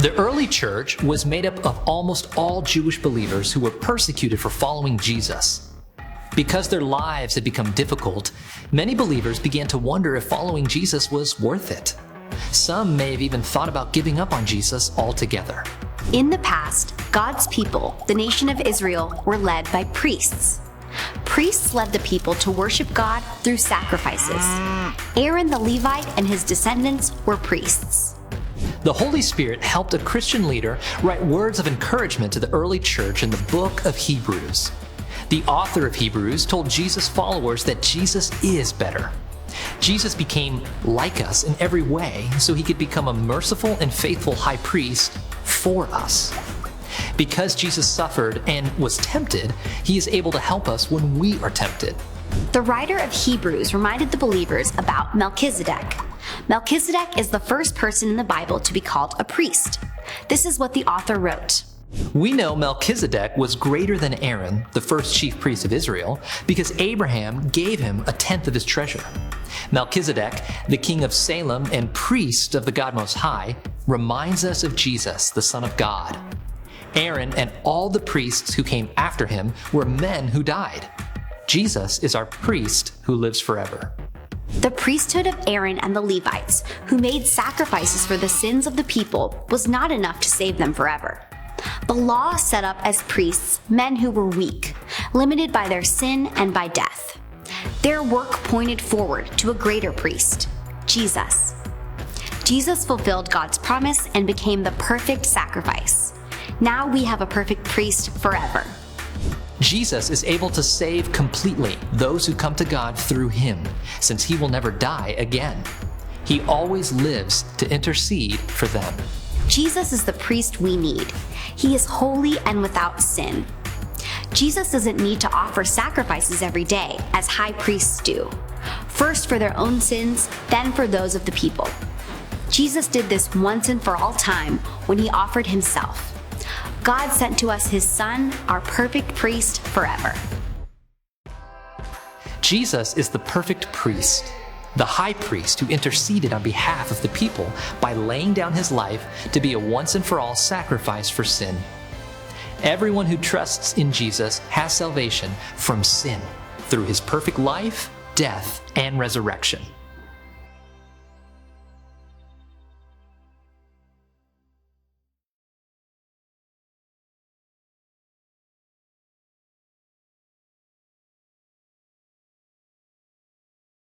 The early church was made up of almost all Jewish believers who were persecuted for following Jesus. Because their lives had become difficult, many believers began to wonder if following Jesus was worth it. Some may have even thought about giving up on Jesus altogether. In the past, God's people, the nation of Israel, were led by priests. Priests led the people to worship God through sacrifices. Aaron the Levite and his descendants were priests. The Holy Spirit helped a Christian leader write words of encouragement to the early church in the book of Hebrews. The author of Hebrews told Jesus' followers that Jesus is better. Jesus became like us in every way so he could become a merciful and faithful high priest for us. Because Jesus suffered and was tempted, he is able to help us when we are tempted. The writer of Hebrews reminded the believers about Melchizedek. Melchizedek is the first person in the Bible to be called a priest. This is what the author wrote. We know Melchizedek was greater than Aaron, the first chief priest of Israel, because Abraham gave him a tenth of his treasure. Melchizedek, the king of Salem and priest of the God Most High, reminds us of Jesus, the Son of God. Aaron and all the priests who came after him were men who died. Jesus is our priest who lives forever. The priesthood of Aaron and the Levites, who made sacrifices for the sins of the people, was not enough to save them forever. The law set up as priests men who were weak, limited by their sin and by death. Their work pointed forward to a greater priest, Jesus. Jesus fulfilled God's promise and became the perfect sacrifice. Now we have a perfect priest forever. Jesus is able to save completely those who come to God through him, since he will never die again. He always lives to intercede for them. Jesus is the priest we need. He is holy and without sin. Jesus doesn't need to offer sacrifices every day, as high priests do. First for their own sins, then for those of the people. Jesus did this once and for all time when he offered himself. God sent to us his Son, our perfect priest forever. Jesus is the perfect priest, the high priest who interceded on behalf of the people by laying down his life to be a once and for all sacrifice for sin. Everyone who trusts in Jesus has salvation from sin through his perfect life, death, and resurrection.